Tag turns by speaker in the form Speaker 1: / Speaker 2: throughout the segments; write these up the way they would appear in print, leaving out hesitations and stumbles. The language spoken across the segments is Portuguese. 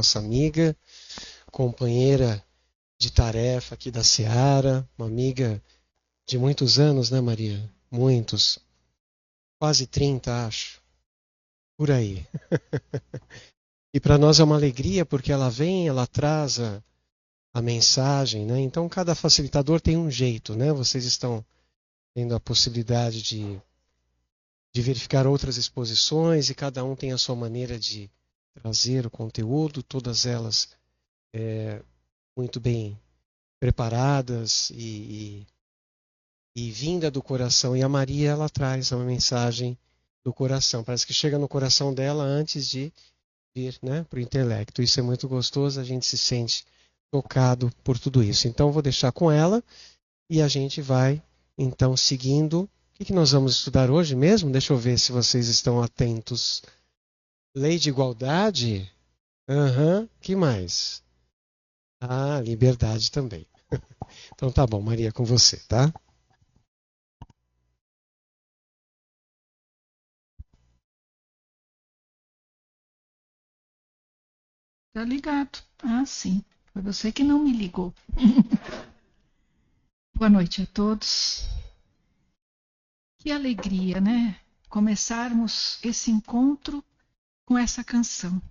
Speaker 1: nossa amiga, companheira de tarefa aqui da Seara, uma amiga de muitos anos, né, Maria? Muitos. Quase 30, acho. Por aí. E para nós é uma alegria porque ela vem, ela traz a mensagem, né? Então cada facilitador tem um jeito, né? Vocês estão tendo a possibilidade de verificar outras exposições e cada um tem a sua maneira de trazer o conteúdo, todas elas muito bem preparadas e vinda do coração. E a Maria, ela traz uma mensagem do coração. Parece que chega no coração dela antes de vir, né, para o intelecto. Isso é muito gostoso, a gente se sente tocado por tudo isso. Então, vou deixar com ela e a gente vai, então, seguindo. O que nós vamos estudar hoje mesmo? Deixa eu ver se vocês estão atentos. Lei de igualdade? Aham. Que mais? Ah, liberdade também. Então tá bom, Maria, com você, tá?
Speaker 2: Tá ligado? Ah, sim. Foi você que não me ligou. Boa noite a todos. Que alegria, né? Começarmos esse encontro com essa canção.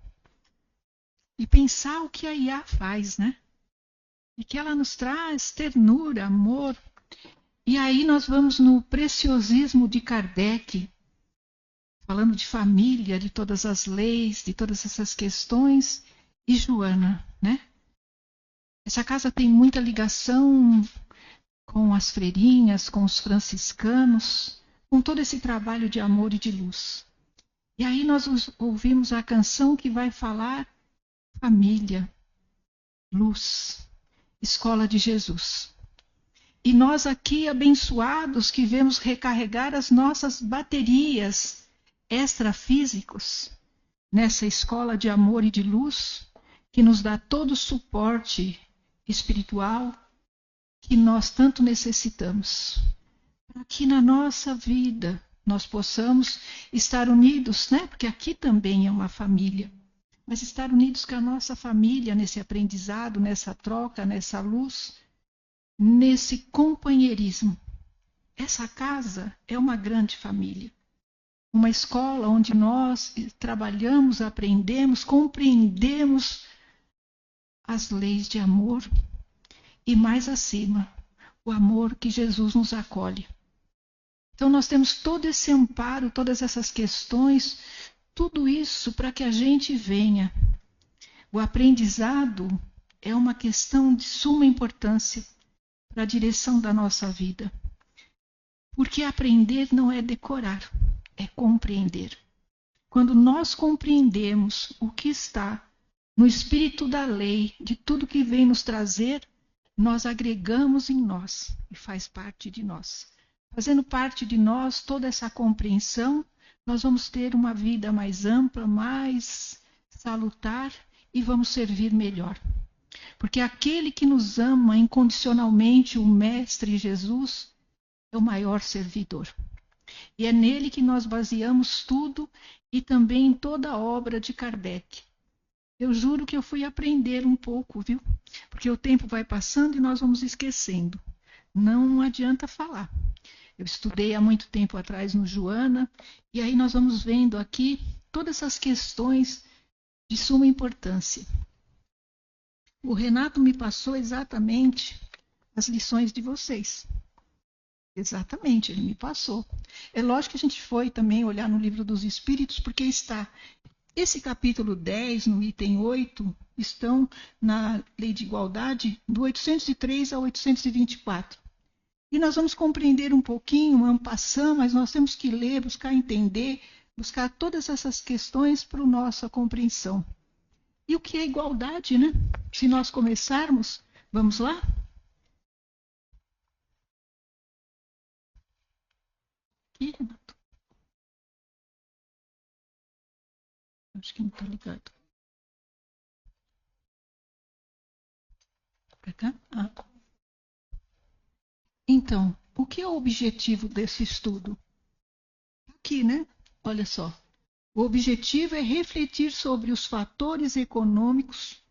Speaker 2: E pensar o que a Iá faz, né? E que ela nos traz ternura, amor. E aí nós vamos no preciosismo de Kardec, falando de família, de todas as leis, de todas essas questões. E Joana, né? Essa casa tem muita ligação com as freirinhas, com os franciscanos, com todo esse trabalho de amor e de luz. E aí nós ouvimos a canção que vai falar família, luz, escola de Jesus. E nós aqui abençoados que vemos recarregar as nossas baterias extrafísicos nessa escola de amor e de luz que nos dá todo o suporte espiritual que nós tanto necessitamos, para que na nossa vida nós possamos estar unidos, né? Porque aqui também é uma família, mas estar unidos com a nossa família nesse aprendizado, nessa troca, nessa luz, nesse companheirismo. Essa casa é uma grande família, uma escola onde nós trabalhamos, aprendemos, compreendemos as leis de amor e, mais acima, o amor que Jesus nos acolhe. Então nós temos todo esse amparo, todas essas questões, tudo isso para que a gente venha. O aprendizado é uma questão de suma importância para a direção da nossa vida. Porque aprender não é decorar, é compreender. Quando nós compreendemos o que está no espírito da lei, de tudo que vem nos trazer, nós agregamos em nós e faz parte de nós. Fazendo parte de nós toda essa compreensão, nós vamos ter uma vida mais ampla, mais salutar e vamos servir melhor. Porque aquele que nos ama incondicionalmente, o Mestre Jesus, é o maior servidor. E é nele que nós baseamos tudo e também toda a obra de Kardec. Eu juro que eu fui aprender um pouco, viu? Porque o tempo vai passando e nós vamos esquecendo. Não adianta falar. Eu estudei há muito tempo atrás no Joana, e aí nós vamos vendo aqui todas essas questões de suma importância. O Renato me passou exatamente as lições de vocês. Exatamente, ele me passou. É lógico que a gente foi também olhar no Livro dos Espíritos, porque está esse capítulo 10, no item 8, estão na Lei de Igualdade, do 803 ao 824. E nós vamos compreender um pouquinho, en passant, mas nós temos que ler, buscar entender, buscar todas essas questões para a nossa compreensão. E o que é igualdade, né? Se nós começarmos, vamos lá? Aqui, Renato. Acho que não está ligado. Para cá? Ah. Então, o que é o objetivo desse estudo? Aqui, né? Olha só. O objetivo é refletir sobre os fatores econômicos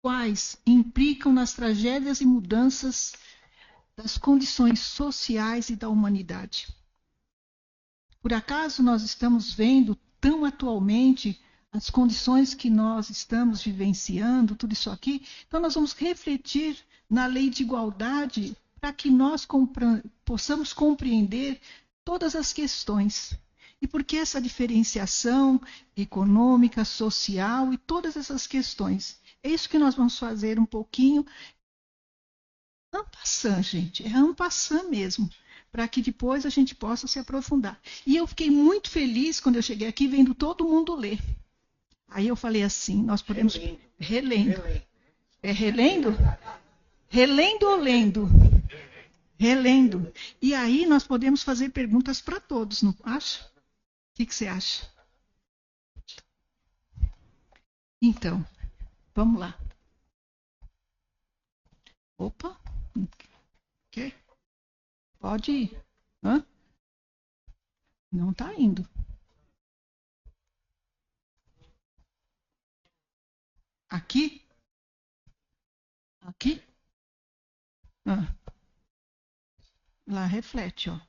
Speaker 2: quais implicam nas tragédias e mudanças das condições sociais e da humanidade. Por acaso nós estamos vendo tão atualmente as condições que nós estamos vivenciando, tudo isso aqui? Então nós vamos refletir na lei de igualdade para que nós possamos compreender todas as questões. E por que essa diferenciação econômica, social e todas essas questões? É isso que nós vamos fazer um pouquinho. En passant, gente, é en passant mesmo, para que depois a gente possa se aprofundar. E eu fiquei muito feliz quando eu cheguei aqui vendo todo mundo ler. Aí eu falei assim, nós podemos... Relendo. É relendo? Relendo ou lendo? Relendo. E aí nós podemos fazer perguntas para todos, não acha? O que você acha? Então, vamos lá. Opa. Okay. Pode ir. Hã? Não está indo. Aqui? Aqui? Ah. Lá reflete, ó.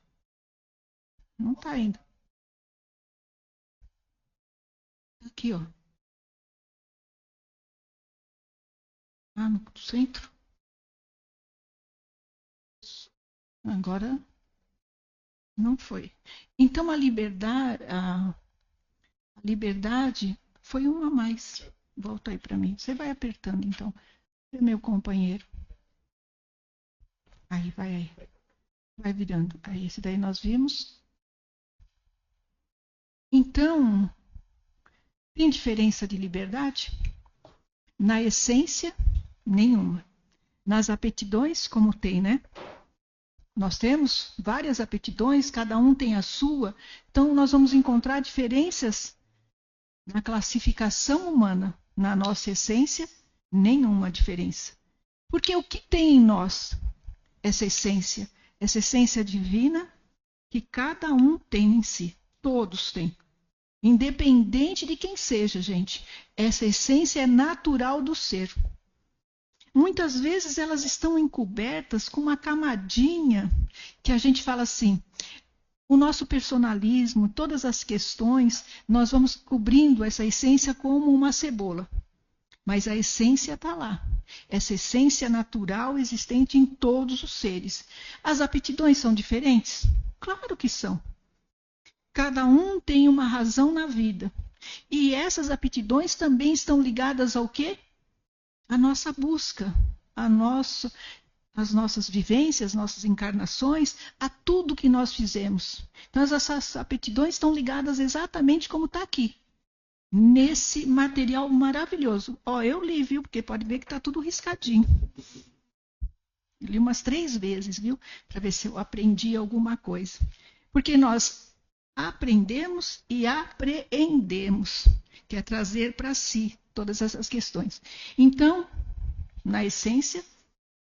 Speaker 2: Não está indo. Aqui, ó. Ah, no centro. Agora não foi. Então a liberdade foi uma a mais. Volta aí para mim. Você vai apertando, então. É meu companheiro. Aí, vai aí. Vai virando. Aí, esse daí nós vimos. Então, tem diferença de liberdade? Na essência, nenhuma. Nas aptidões, como tem, né? Nós temos várias aptidões, cada um tem a sua. Então, nós vamos encontrar diferenças na classificação humana. Na nossa essência, nenhuma diferença. Porque o que tem em nós? Essa essência divina que cada um tem em si. Todos têm. Independente de quem seja, gente. Essa essência é natural do ser. Muitas vezes elas estão encobertas com uma camadinha que a gente fala assim, o nosso personalismo, todas as questões, nós vamos cobrindo essa essência como uma cebola. Mas a essência está lá. Essa essência natural existente em todos os seres. As aptidões são diferentes? Claro que são. Cada um tem uma razão na vida. E essas aptidões também estão ligadas ao quê? A nossa busca, as nossas vivências, nossas encarnações, a tudo que nós fizemos. Então, essas aptidões estão ligadas exatamente como está aqui, nesse material maravilhoso. Ó, eu li, viu? Porque pode ver que está tudo riscadinho. Eu li umas 3 vezes, viu? Para ver se eu aprendi alguma coisa. Porque nós aprendemos e apreendemos, que é trazer para si todas essas questões. Então, na essência,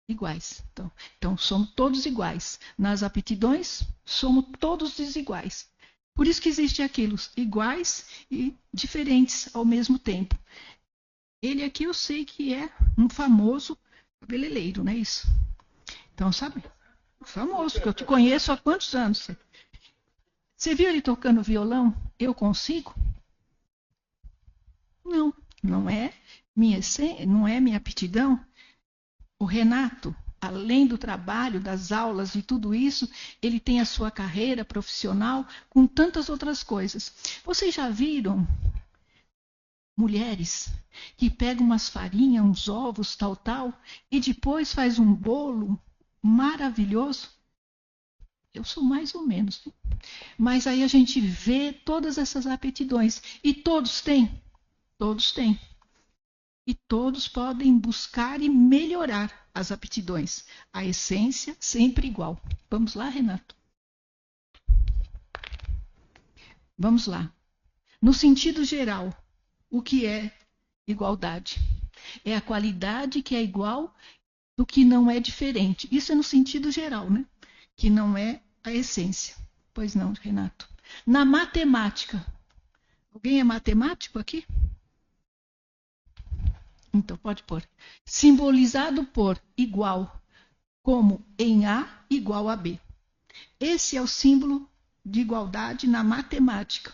Speaker 2: iguais. Então, somos todos iguais. Nas aptidões, somos todos desiguais. Por isso que existe aquilo, iguais e diferentes ao mesmo tempo. Ele aqui eu sei que é um famoso cabeleireiro, não é isso? Então, sabe? Famoso, que eu te conheço há quantos anos? Você viu ele tocando violão? Eu consigo? Não. Não é minha aptidão. O Renato, além do trabalho, das aulas e tudo isso, ele tem a sua carreira profissional com tantas outras coisas. Vocês já viram mulheres que pegam umas farinhas, uns ovos, tal, e depois faz um bolo maravilhoso? Eu sou mais ou menos. Mas aí a gente vê todas essas aptidões. E todos têm? Todos têm. E todos podem buscar e melhorar as aptidões. A essência sempre igual. Vamos lá, Renato? Vamos lá. No sentido geral, o que é igualdade? É a qualidade que é igual do que não é diferente. Isso é no sentido geral, né? Que não é a essência. Pois não, Renato. Na matemática, Alguém é matemático aqui? Então pode pôr. Simbolizado por igual, como em A igual a B. Esse é o símbolo de igualdade na matemática.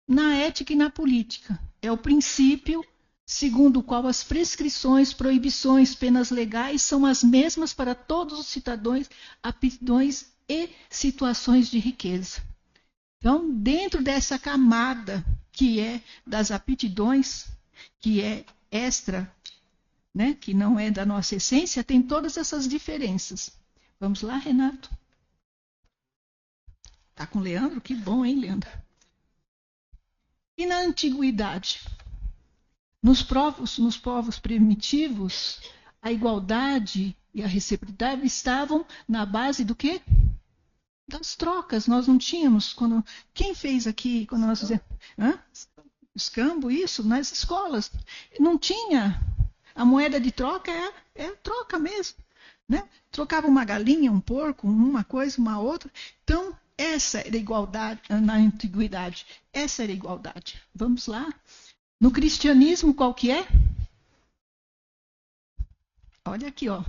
Speaker 2: Na ética e na política, é o princípio segundo o qual as prescrições, proibições, penas legais são as mesmas para todos os cidadãos, aptidões e situações de riqueza. Então, dentro dessa camada que é das aptidões, que é extra, né, que não é da nossa essência, tem todas essas diferenças. Vamos lá, Renato? Tá com o Leandro? Que bom, hein, Leandro? E na antiguidade? Nos povos primitivos, a igualdade e a reciprocidade estavam na base do quê? Das trocas. Nós não tínhamos, quem fez aqui, quando nós fizemos escambo, isso, nas escolas, não tinha. A moeda de troca é troca mesmo, né? Trocava uma galinha, um porco, uma coisa, uma outra. Então, essa era a igualdade na antiguidade. Essa era a igualdade. Vamos lá. No cristianismo, qual que é? Olha aqui, ó.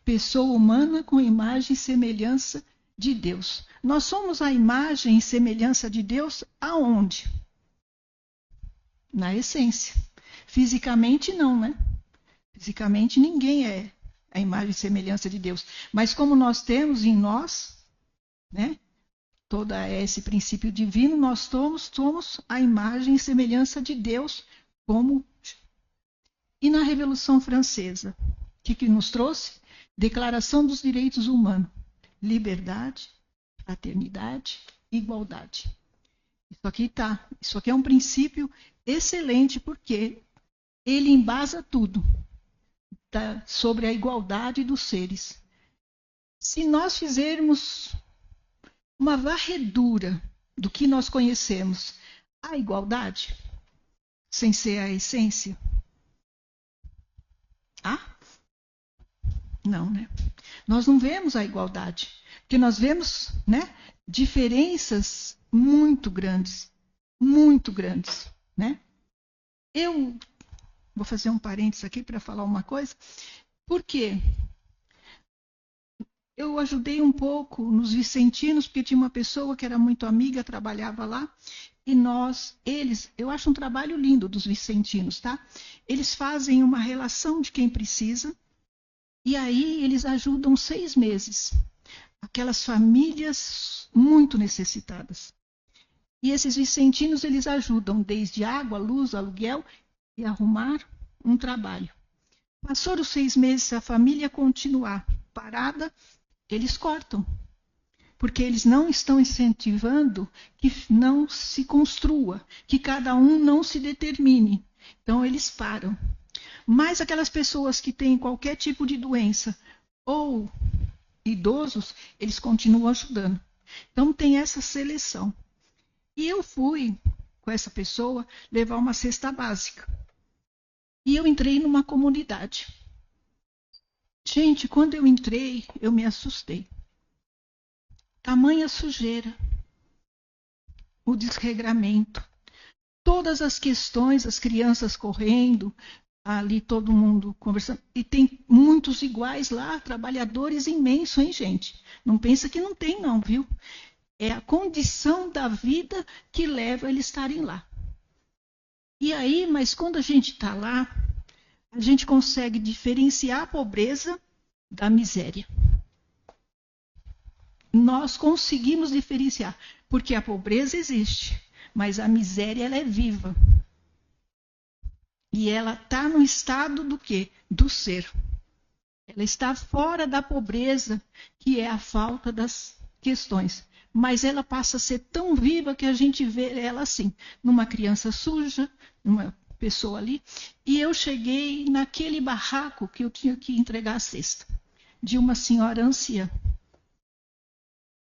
Speaker 2: Pessoa humana com imagem e semelhança de Deus. Nós somos a imagem e semelhança de Deus aonde? Na essência. Fisicamente não, né? Fisicamente ninguém é a imagem e semelhança de Deus. Mas como nós temos em nós, né, todo esse princípio divino, nós somos a imagem e semelhança de Deus. Como... E na Revolução Francesa, o que nos trouxe? Declaração dos Direitos Humanos. Liberdade, fraternidade, igualdade. Isso aqui é um princípio excelente, porque ele embasa tudo sobre a igualdade dos seres. Se nós fizermos uma varredura do que nós conhecemos, a igualdade, sem ser a essência? Não, né? Nós não vemos a igualdade, porque nós vemos, né, diferenças muito grandes, né? Eu vou fazer um parênteses aqui para falar uma coisa, porque eu ajudei um pouco nos vicentinos, porque tinha uma pessoa que era muito amiga, trabalhava lá, e eu acho um trabalho lindo dos vicentinos, tá? Eles fazem uma relação de quem precisa, e aí eles ajudam 6 meses, aquelas famílias muito necessitadas. E esses vicentinos, eles ajudam desde água, luz, aluguel e arrumar um trabalho. Passou os 6 meses, se a família continuar parada, eles cortam, porque eles não estão incentivando que não se construa, que cada um não se determine. Então, eles param. Mas aquelas pessoas que têm qualquer tipo de doença ou idosos, eles continuam ajudando. Então, tem essa seleção. E eu fui com essa pessoa levar uma cesta básica. E eu entrei numa comunidade. Gente, quando eu entrei, eu me assustei. Tamanha sujeira, o desregramento, todas as questões, as crianças correndo, ali todo mundo conversando. E tem muitos iguais lá, trabalhadores imensos, hein, gente? Não pensa que não tem, não, viu? É a condição da vida que leva eles estarem lá. E aí, mas quando a gente está lá, a gente consegue diferenciar a pobreza da miséria. Nós conseguimos diferenciar, porque a pobreza existe, mas a miséria ela é viva. E ela está no estado do quê? Do ser. Ela está fora da pobreza, que é a falta das questões. Mas ela passa a ser tão viva que a gente vê ela assim, numa criança suja, numa pessoa ali. E eu cheguei naquele barraco que eu tinha que entregar a cesta, de uma senhora anciã.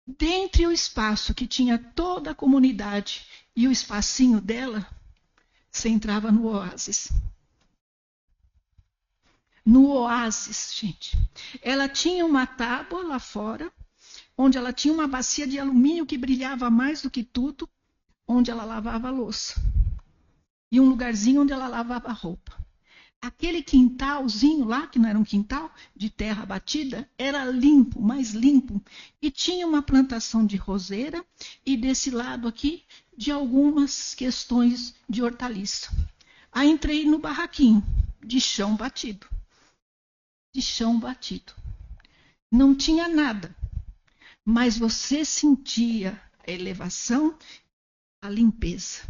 Speaker 2: Dentre o espaço que tinha toda a comunidade e o espacinho dela, você entrava no oásis. No oásis, gente. Ela tinha uma tábua lá fora, onde ela tinha uma bacia de alumínio que brilhava mais do que tudo, onde ela lavava a louça. E um lugarzinho onde ela lavava a roupa. Aquele quintalzinho lá, que não era um quintal, de terra batida, era limpo, mais limpo. E tinha uma plantação de roseira e desse lado aqui, de algumas questões de hortaliça. Aí entrei no barraquinho, de chão batido. De chão batido. Não tinha nada, mas você sentia a elevação, a limpeza.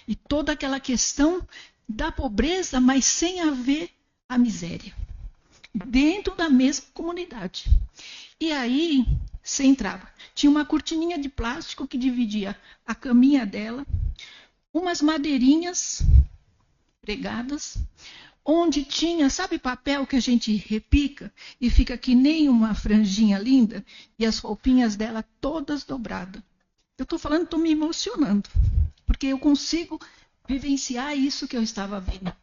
Speaker 2: E toda aquela questão da pobreza, mas sem haver a miséria. Dentro da mesma comunidade. E aí, você entrava. Tinha uma cortininha de plástico que dividia a caminha dela, umas madeirinhas pregadas, onde tinha, sabe papel que a gente repica e fica que nem uma franjinha linda, e as roupinhas dela todas dobradas. Eu estou falando, estou me emocionando, porque eu consigo vivenciar isso que eu estava vendo.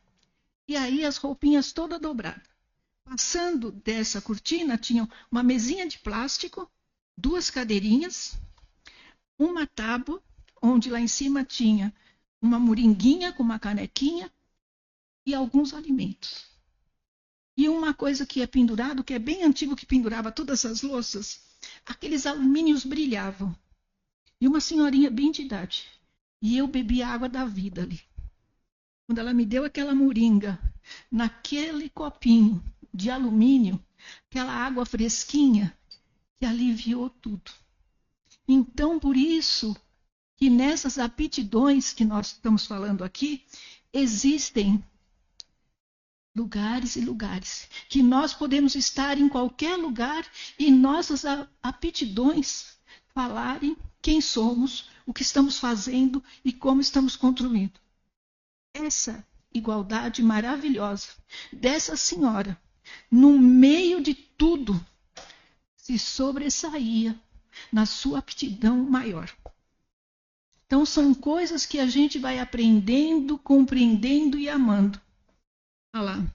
Speaker 2: E aí as roupinhas todas dobradas. Passando dessa cortina, tinha uma mesinha de plástico, 2 cadeirinhas, uma tábua, onde lá em cima tinha uma moringuinha com uma canequinha e alguns alimentos. E uma coisa que é pendurado, que é bem antigo, que pendurava todas as louças, aqueles alumínios brilhavam. E uma senhorinha bem de idade. E eu bebi a água da vida ali. Quando ela me deu aquela moringa, naquele copinho de alumínio, aquela água fresquinha, que aliviou tudo. Então, por isso, que nessas aptidões que nós estamos falando aqui, existem lugares e lugares, que nós podemos estar em qualquer lugar e nossas aptidões falarem quem somos, o que estamos fazendo e como estamos construindo. Essa igualdade maravilhosa dessa senhora, no meio de tudo, se sobressaía na sua aptidão maior. Então são coisas que a gente vai aprendendo, compreendendo e amando. Olha lá.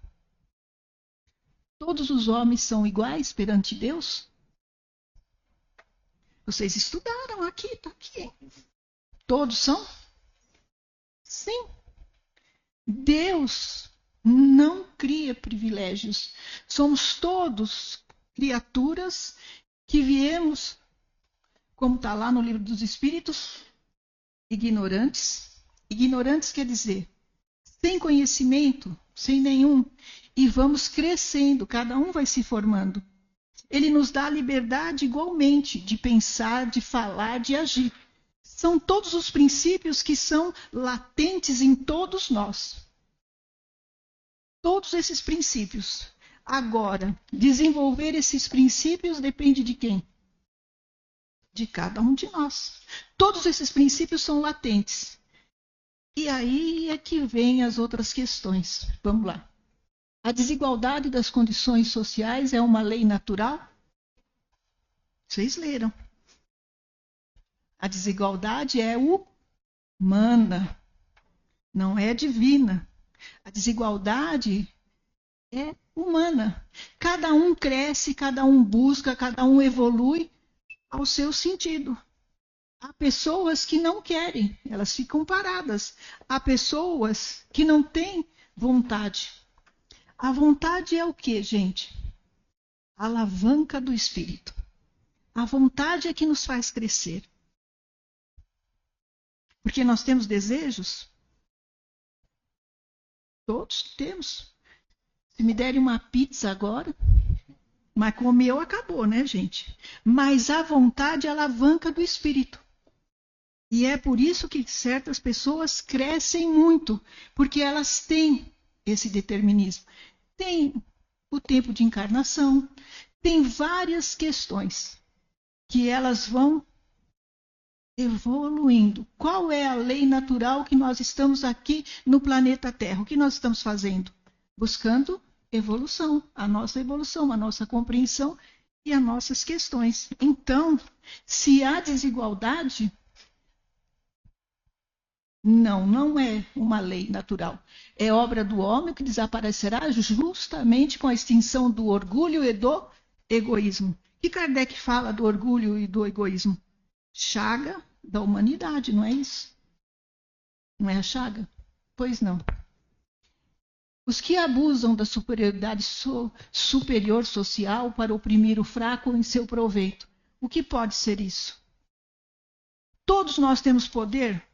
Speaker 2: Todos os homens são iguais perante Deus? Vocês estudaram aqui, está aqui. Todos são? Sim. Deus não cria privilégios. Somos todos criaturas que viemos, como está lá no livro dos Espíritos, ignorantes. Ignorantes quer dizer, sem conhecimento, sem nenhum. E vamos crescendo, cada um vai se formando. Ele nos dá a liberdade igualmente de pensar, de falar, de agir. São todos os princípios que são latentes em todos nós. Todos esses princípios. Agora, desenvolver esses princípios depende de quem? De cada um de nós. Todos esses princípios são latentes. E aí é que vem as outras questões. Vamos lá. A desigualdade das condições sociais é uma lei natural? Vocês leram. A desigualdade é humana, não é divina. A desigualdade é humana. Cada um cresce, cada um busca, cada um evolui ao seu sentido. Há pessoas que não querem, elas ficam paradas. Há pessoas que não têm vontade. A vontade é o quê, gente? A alavanca do espírito. A vontade é que nos faz crescer. Porque nós temos desejos? Todos temos. Se me derem uma pizza agora, mas comeu, acabou, né, gente? Mas a vontade é a alavanca do espírito. E é por isso que certas pessoas crescem muito, porque elas têm esse determinismo. Tem o tempo de encarnação, tem várias questões que elas vão evoluindo. Qual é a lei natural que nós estamos aqui no planeta Terra? O que nós estamos fazendo? Buscando evolução, a nossa compreensão e as nossas questões. Então, se há desigualdade, não é uma lei natural. É obra do homem que desaparecerá justamente com a extinção do orgulho e do egoísmo. E Kardec fala do orgulho e do egoísmo? Chaga da humanidade, não é isso? Não é a chaga? Pois não. Os que abusam da superioridade superior social para oprimir o fraco em seu proveito. O que pode ser isso? Todos nós temos poder?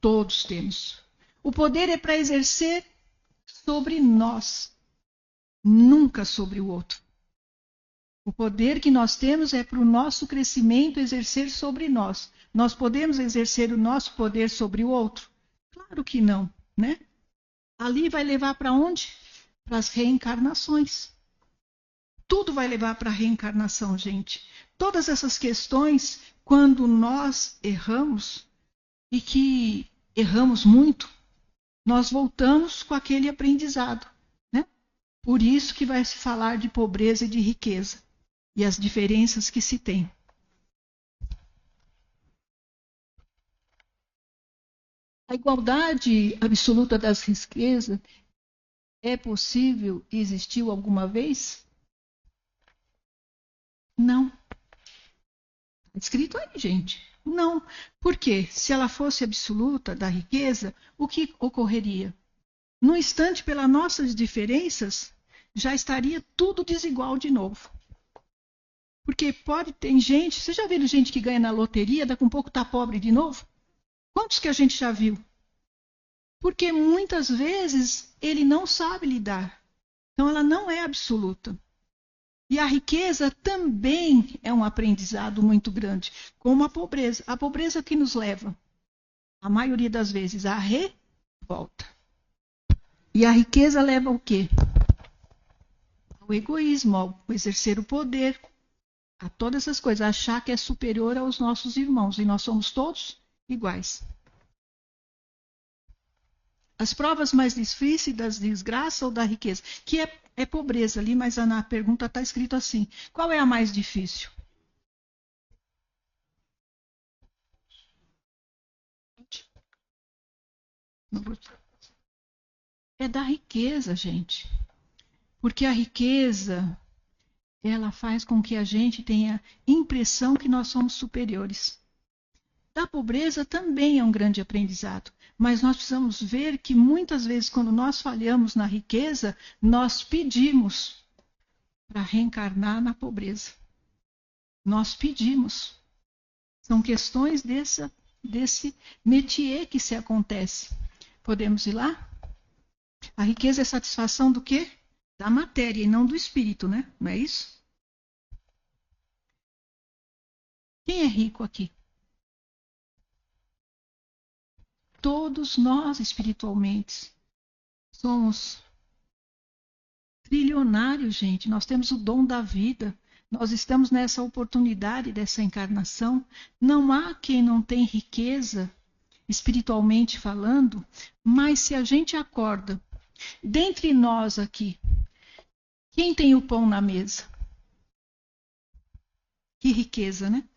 Speaker 2: Todos temos. O poder é para exercer sobre nós, nunca sobre o outro. O poder que nós temos é para o nosso crescimento exercer sobre nós. Nós podemos exercer o nosso poder sobre o outro? Claro que não, né? Ali vai levar para onde? Para as reencarnações. Tudo vai levar para a reencarnação, gente. Todas essas questões, quando nós erramos, e que erramos muito, nós voltamos com aquele aprendizado, né? Por isso que vai se falar de pobreza e de riqueza, e as diferenças que se tem. A igualdade absoluta das riquezas é possível e existiu alguma vez? Não. Está escrito aí, gente. Não. Por quê? Se ela fosse absoluta da riqueza, o que ocorreria? No instante, pelas nossas diferenças, já estaria tudo desigual de novo. Porque tem gente, você já viu gente que ganha na loteria, daqui a um pouco está pobre de novo? Quantos que a gente já viu? Porque muitas vezes ele não sabe lidar. Então ela não é absoluta. E a riqueza também é um aprendizado muito grande, como a pobreza. A pobreza que nos leva, a maioria das vezes, à revolta. E a riqueza leva ao quê? Ao egoísmo, ao exercer o poder, a todas essas coisas, a achar que é superior aos nossos irmãos, e nós somos todos iguais. As provas mais difíceis da desgraça ou da riqueza, que é pobreza ali, mas na pergunta está escrito assim: qual é a mais difícil? É da riqueza, gente. Porque a riqueza, ela faz com que a gente tenha impressão que nós somos superiores. Da pobreza também é um grande aprendizado, mas nós precisamos ver que muitas vezes, quando nós falhamos na riqueza, nós pedimos para reencarnar na pobreza. Nós pedimos. São questões desse métier que se acontece. Podemos ir lá? A riqueza é satisfação do quê? Da matéria e não do espírito, né? Não é isso? Quem é rico aqui? Todos nós, espiritualmente, somos trilionários, gente. Nós temos o dom da vida. Nós estamos nessa oportunidade dessa encarnação. Não há quem não tem riqueza, espiritualmente falando, mas se a gente acorda, dentre nós aqui, quem tem o pão na mesa? Que riqueza, né?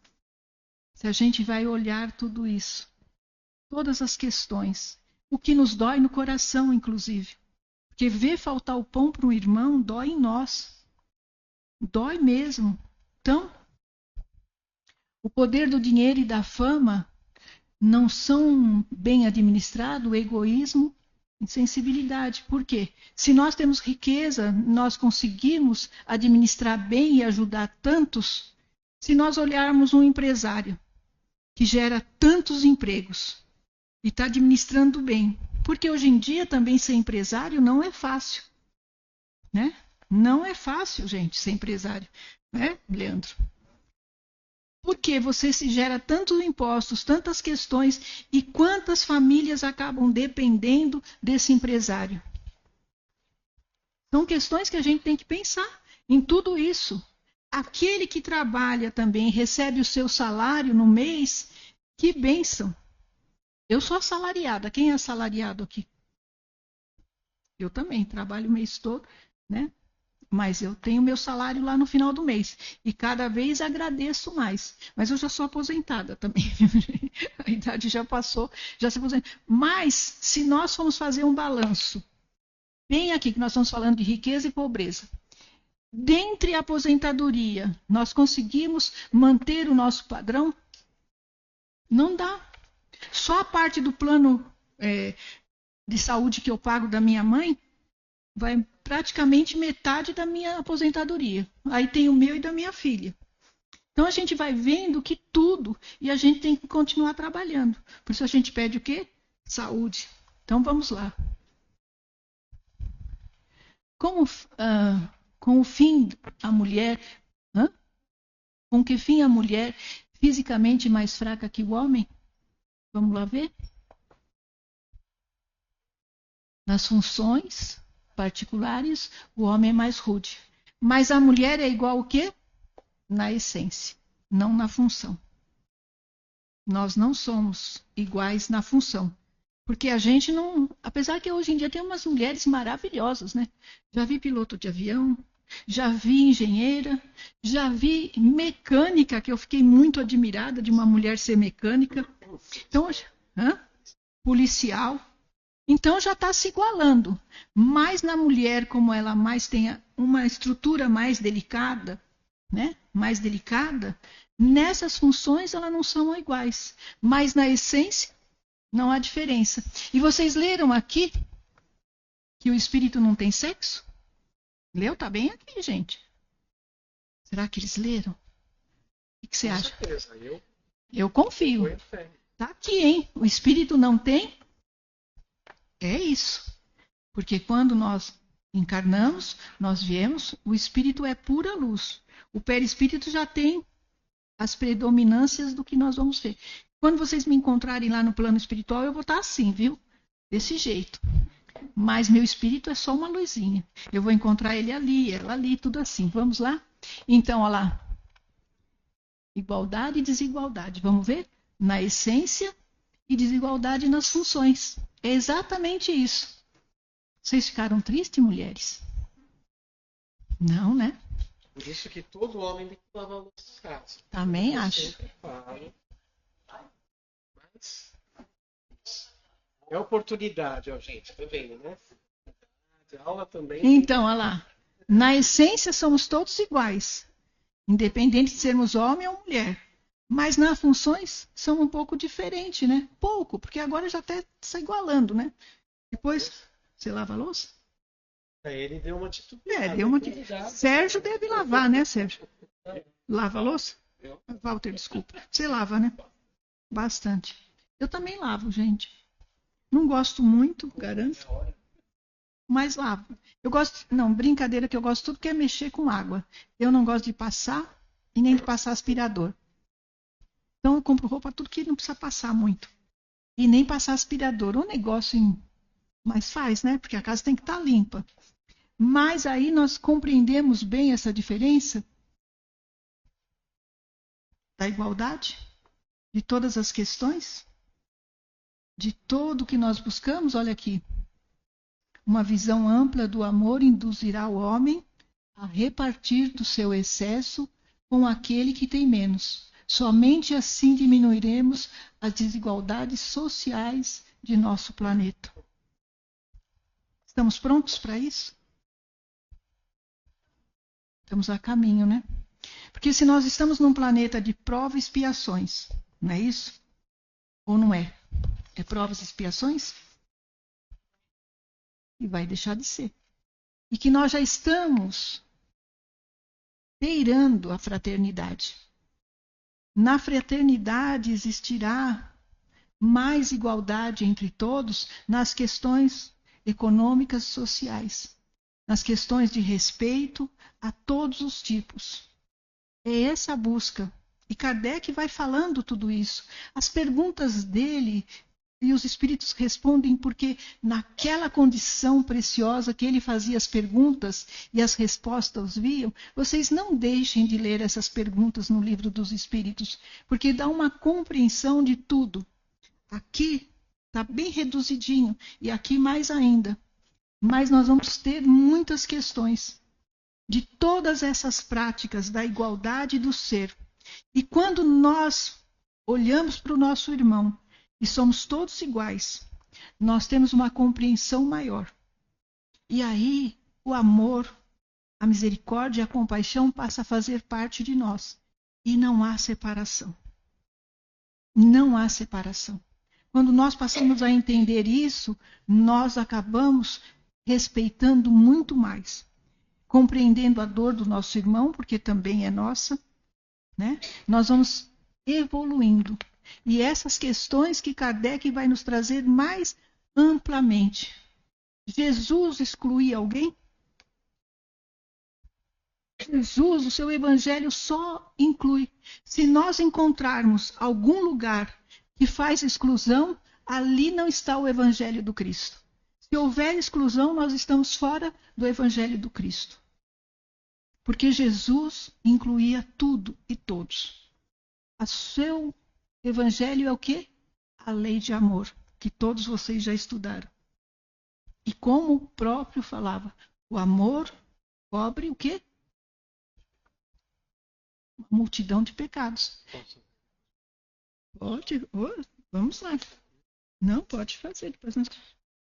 Speaker 2: Se a gente vai olhar tudo isso. Todas as questões, o que nos dói no coração, inclusive. Porque ver faltar o pão para um irmão dói em nós. Dói mesmo. Então, o poder do dinheiro e da fama não são bem administrados, o egoísmo, insensibilidade. Por quê? Se nós temos riqueza, nós conseguimos administrar bem e ajudar tantos, se nós olharmos um empresário que gera tantos empregos, e está administrando bem. Porque hoje em dia também ser empresário não é fácil. Né? Não é fácil, gente, ser empresário. Né, Leandro? Porque você se gera tantos impostos, tantas questões, e quantas famílias acabam dependendo desse empresário? São questões que a gente tem que pensar em tudo isso. Aquele que trabalha também, recebe o seu salário no mês, que bênção. Eu sou assalariada. Quem é assalariado aqui? Eu também trabalho o mês todo, né? Mas eu tenho meu salário lá no final do mês. E cada vez agradeço mais. Mas eu já sou aposentada também. A idade já passou, já se aposentou. Mas, se nós formos fazer um balanço, bem aqui que nós estamos falando de riqueza e pobreza. Dentre a aposentadoria, nós conseguimos manter o nosso padrão? Não dá. só a parte do plano de saúde que eu pago da minha mãe vai praticamente metade da minha aposentadoria. Aí tem o meu e da minha filha. Então a gente vai vendo que tudo, e a gente tem que continuar trabalhando. Por isso a gente pede o quê? Saúde. Então vamos lá. Com o fim a mulher, com que fim a mulher fisicamente mais fraca que o homem? Vamos lá ver? Nas funções particulares, o homem é mais rude. Mas a mulher é igual o quê? Na essência, não na função. Nós não somos iguais na função. Porque a gente não... Apesar que hoje em dia tem umas mulheres maravilhosas, né? Já vi piloto de avião, já vi engenheira, já vi mecânica, que eu fiquei muito admirada de uma mulher ser mecânica. Então, policial. Então já está se igualando. Mas na mulher, como ela mais tem uma estrutura mais delicada, né? Mais delicada, nessas funções elas não são iguais. Mas na essência, não há diferença. E vocês leram aqui que o espírito não tem sexo? Leu? Está bem aqui, gente. Será que eles leram? O que você acha? Eu confio. Está aqui, hein? O espírito não tem? É isso. Porque quando nós encarnamos, nós viemos, o espírito é pura luz. O perispírito já tem as predominâncias do que nós vamos ver. Quando vocês me encontrarem lá no plano espiritual, eu vou estar assim, viu? Desse jeito. Mas meu espírito é só uma luzinha. Eu vou encontrar ele ali, ela ali, tudo assim. Vamos lá? Então, olha lá. Igualdade e desigualdade. Vamos ver? Na essência e desigualdade nas funções. É exatamente isso. Vocês ficaram tristes, mulheres? Não, né?
Speaker 1: Por isso que todo homem tem que lavar os pratos.
Speaker 2: Também acho.
Speaker 1: Mas é oportunidade, ó, gente. Tá vendo, né? A aula também.
Speaker 2: Então, olha lá. Na essência, somos todos iguais. Independente de sermos homem ou mulher. Mas nas funções, são um pouco diferentes, né? Pouco, porque agora já até está igualando, né? Depois, você lava a louça?
Speaker 1: Ele deu uma atitude.
Speaker 2: Deu uma atitude. Sérgio deve lavar, né, Sérgio? Lava a louça? Walter, desculpa. Você lava, né? Bastante. Eu também lavo, gente. Não gosto muito, garanto. Mas lavo. Eu gosto... Não, brincadeira que eu gosto tudo que é mexer com água. Eu não gosto de passar e nem de passar aspirador. Então eu compro roupa tudo que não precisa passar muito. E nem passar aspirador. Um negócio mas faz, né? Porque a casa tem que estar limpa. Mas aí nós compreendemos bem essa diferença da igualdade, de todas as questões, de tudo que nós buscamos. Olha aqui. Uma visão ampla do amor induzirá o homem a repartir do seu excesso com aquele que tem menos. Somente assim diminuiremos as desigualdades sociais de nosso planeta. Estamos prontos para isso? Estamos a caminho, né? Porque se nós estamos num planeta de provas e expiações, não é isso? Ou não é? É provas e expiações? E vai deixar de ser. E que nós já estamos beirando a fraternidade. Na fraternidade existirá mais igualdade entre todos nas questões econômicas e sociais, nas questões de respeito a todos os tipos. É essa a busca. E Kardec vai falando tudo isso. As perguntas dele, e os espíritos respondem porque naquela condição preciosa que ele fazia as perguntas e as respostas viam, vocês não deixem de ler essas perguntas no livro dos espíritos, porque dá uma compreensão de tudo. Aqui está bem reduzidinho, e aqui mais ainda. Mas nós vamos ter muitas questões de todas essas práticas da igualdade do ser. E quando nós olhamos para o nosso irmão e somos todos iguais, nós temos uma compreensão maior. E aí o amor, a misericórdia e a compaixão passam a fazer parte de nós. E não há separação. Não há separação. Quando nós passamos a entender isso, nós acabamos respeitando muito mais, compreendendo a dor do nosso irmão, porque também é nossa, né? Nós vamos evoluindo. E essas questões que Kardec vai nos trazer mais amplamente. Jesus excluía alguém? Jesus, o seu evangelho só inclui. Se nós encontrarmos algum lugar que faz exclusão, ali não está o evangelho do Cristo. Se houver exclusão, nós estamos fora do evangelho do Cristo. Porque Jesus incluía tudo e todos. O seu evangelho é o quê? A lei de amor, que todos vocês já estudaram. E como o próprio falava, o amor cobre o quê? Uma multidão de pecados. Pode, vamos lá. Não, pode fazer. Depois nós...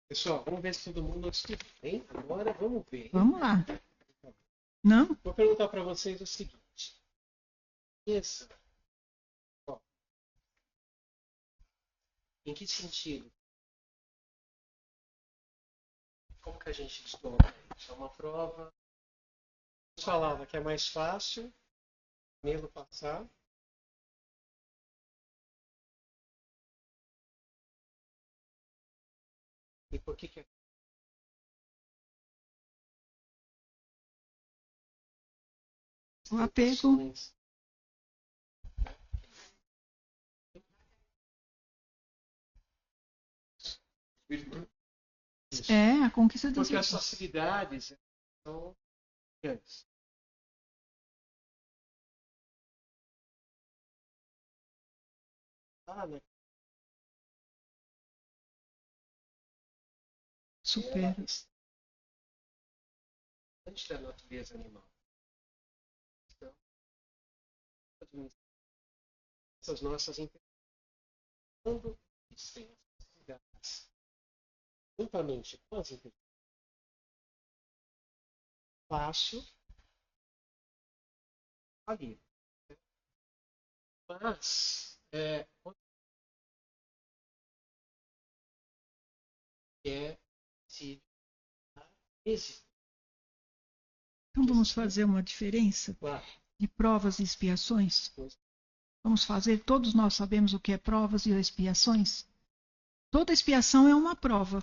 Speaker 1: Pessoal, vamos ver se todo mundo estudou, hein? Agora vamos ver. Hein?
Speaker 2: Vamos lá. Não?
Speaker 1: Vou perguntar para vocês o seguinte. Isso. Ó, em que sentido? Como que a gente desdobra isso? É uma prova. Eu falava que é mais fácil mesmo passar. E por que é?
Speaker 2: O apego. É, a conquista dos...
Speaker 1: Porque as facilidades são grandes. Né?
Speaker 2: Supera.
Speaker 1: Antes da natureza animal. Então, essas nossas quando existem facilidades juntamente com as inteligências, fácil ali. Mas é possível êxito.
Speaker 2: Então vamos fazer uma diferença de provas e expiações? Vamos fazer, todos nós sabemos o que é provas e expiações? Toda expiação é uma prova,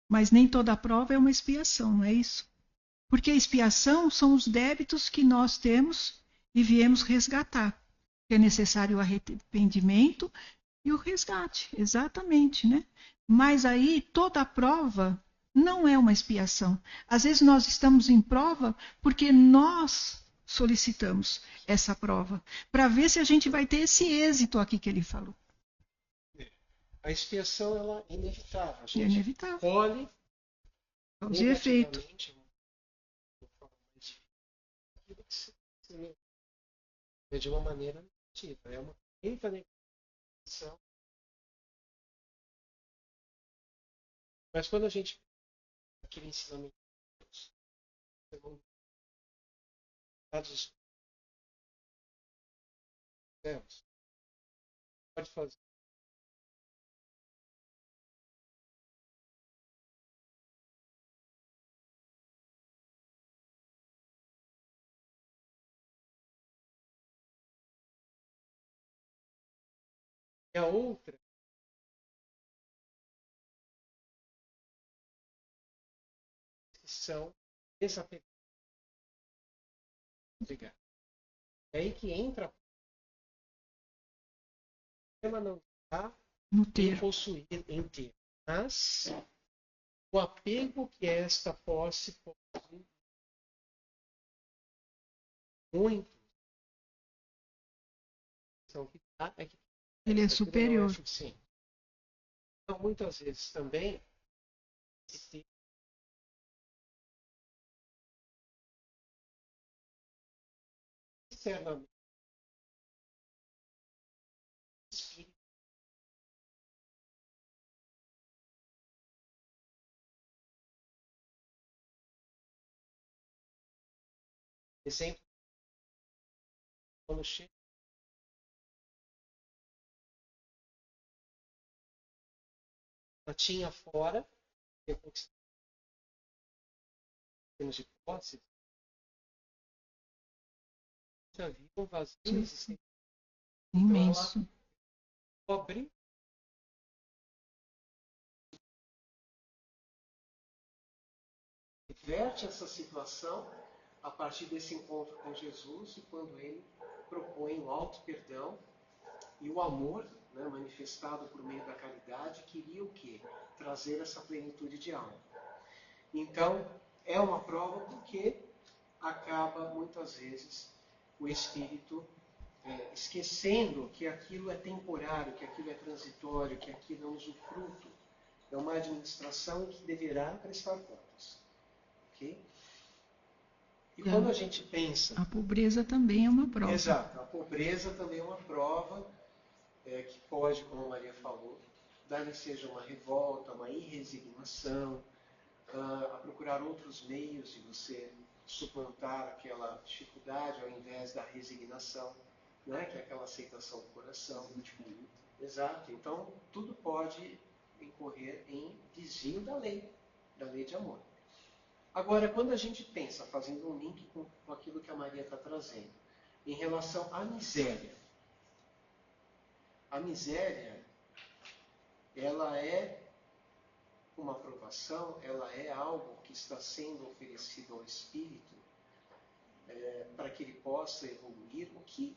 Speaker 2: mas nem toda prova é uma expiação, não é isso? Porque a expiação são os débitos que nós temos e viemos resgatar. É necessário o arrependimento e o resgate, exatamente, né? Mas aí toda prova não é uma expiação. Às vezes nós estamos em prova porque nós solicitamos essa prova, para ver se a gente vai ter esse êxito aqui que ele falou.
Speaker 1: A expiação ela é inevitável. A gente
Speaker 2: é inevitável.
Speaker 1: Colhe
Speaker 2: causa e efeito.
Speaker 1: É de uma maneira negativa. É uma muita negação. Mas quando a gente aquele ensinamento de Deus, pode fazer. E a outra que são desapegados. Obrigado. É aí que entra o problema não está
Speaker 2: no ter.
Speaker 1: Em possuir, em ter, mas o apego que esta posse pode muito. Então, que tá, é que
Speaker 2: ele é superior.
Speaker 1: Sim. Então, muitas vezes também se externamente espírito exemplo quando chega ela tinha fora, em termos de posse, já havia um vazio existente.
Speaker 2: Imenso.
Speaker 1: Então, pobre. Inverte essa situação a partir desse encontro com Jesus e quando ele propõe o auto-perdão e o amor, né, manifestado por meio da caridade, queria o quê? Trazer essa plenitude de alma. Então, é uma prova porque acaba, muitas vezes, o espírito esquecendo que aquilo é temporário, que aquilo é transitório, que aquilo é um usufruto, é uma administração que deverá prestar contas. Ok? E quando a gente pensa...
Speaker 2: A pobreza também é uma prova.
Speaker 1: Exato, a pobreza também é uma prova que pode, como a Maria falou, dar seja uma revolta, uma irresignação, a procurar outros meios de você suplantar aquela dificuldade ao invés da resignação, né, que é aquela aceitação do coração. Exato, então tudo pode incorrer em desvio da lei de amor. Agora, quando a gente pensa, fazendo um link com aquilo que a Maria está trazendo, em relação à miséria. A miséria, ela é uma provação, ela é algo que está sendo oferecido ao espírito para que ele possa evoluir.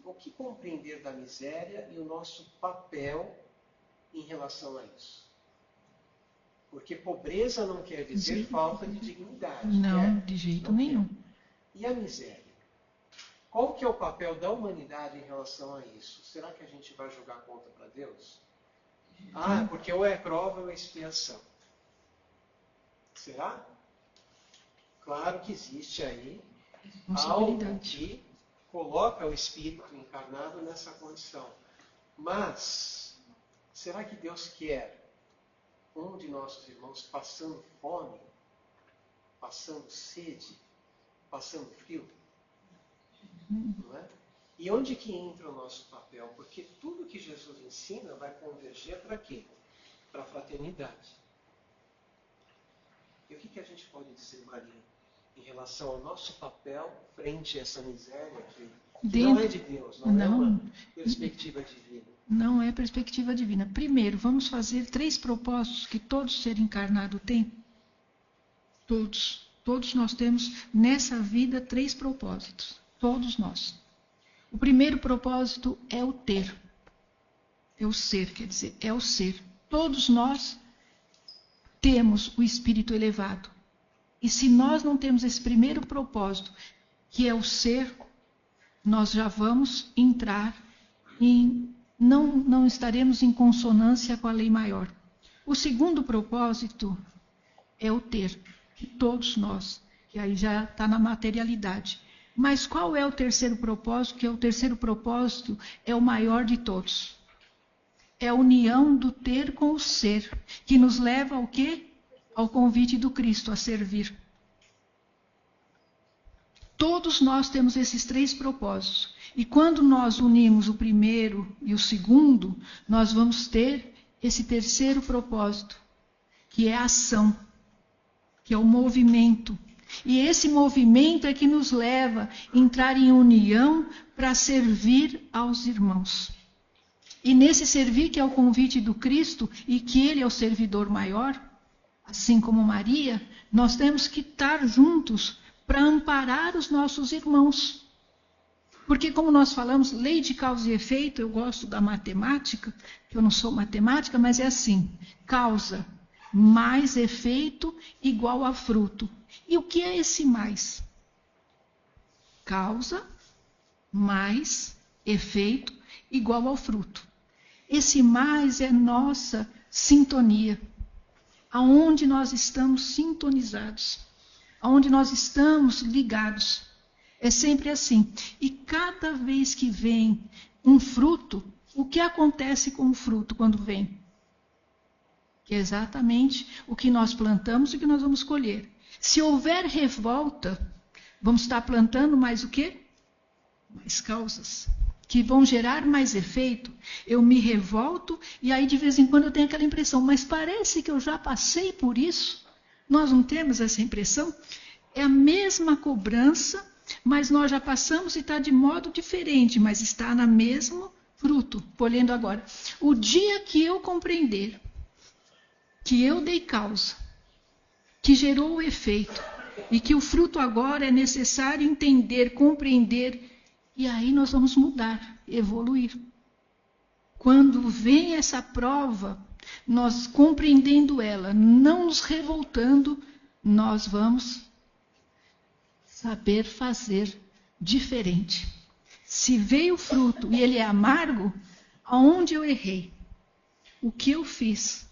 Speaker 1: O que compreender da miséria e o nosso papel em relação a isso? Porque pobreza não quer dizer falta de dignidade.
Speaker 2: Não, de jeito nenhum.
Speaker 1: E a miséria? Qual que é o papel da humanidade em relação a isso? Será que a gente vai jogar conta para Deus? Porque ou é prova ou é expiação. Será? Claro que existe aí algo que coloca o espírito encarnado nessa condição. Mas, será que Deus quer um de nossos irmãos passando fome, passando sede, passando frio? Não é? E onde que entra o nosso papel? Porque tudo que Jesus ensina vai converger para quê? Para a fraternidade. E o que a gente pode dizer, Maria, em relação ao nosso papel frente a essa miséria que não é de Deus, não é uma perspectiva divina?
Speaker 2: Não é perspectiva divina. Primeiro, vamos fazer 3 propósitos que todo ser encarnado tem. Todos. Todos nós temos nessa vida 3 propósitos. Todos nós. O primeiro propósito é o ter. É o ser, quer dizer, é o ser. Todos nós temos o espírito elevado. E se nós não temos esse primeiro propósito, que é o ser, nós já vamos entrar em... Não estaremos em consonância com a lei maior. O segundo propósito é o ter. Todos nós. Que aí já está na materialidade. Mas qual é o terceiro propósito? Que é o terceiro propósito é o maior de todos. É a união do ter com o ser, que nos leva ao quê? Ao convite do Cristo a servir. Todos nós temos esses 3 propósitos. E quando nós unimos o primeiro e o segundo, nós vamos ter esse terceiro propósito, que é a ação, que é o movimento. E esse movimento é que nos leva a entrar em união para servir aos irmãos. E nesse servir, que é o convite do Cristo, e que Ele é o servidor maior, assim como Maria, nós temos que estar juntos para amparar os nossos irmãos. Porque, como nós falamos, lei de causa e efeito, eu gosto da matemática, que eu não sou matemática, mas é assim, causa mais efeito igual a fruto. E o que é esse mais? Causa mais efeito igual ao fruto. Esse mais é nossa sintonia, aonde nós estamos sintonizados, aonde nós estamos ligados. É sempre assim. E cada vez que vem um fruto, o que acontece com o fruto quando vem? Que é exatamente o que nós plantamos e o que nós vamos colher. Se houver revolta, vamos estar plantando mais o quê? Mais causas. que vão gerar mais efeito, eu me revolto e aí de vez em quando eu tenho aquela impressão, mas parece que eu já passei por isso. Nós não temos essa impressão? É a mesma cobrança, mas nós já passamos e está de modo diferente, mas está na mesmo fruto. Colhendo agora. O dia que eu compreender que eu dei causa, que gerou o efeito, e que o fruto agora é necessário entender, compreender, e aí nós vamos mudar, evoluir. Quando vem essa prova, nós compreendendo ela, não nos revoltando, nós vamos saber fazer diferente. Se veio o fruto e ele é amargo, aonde eu errei? O que eu fiz?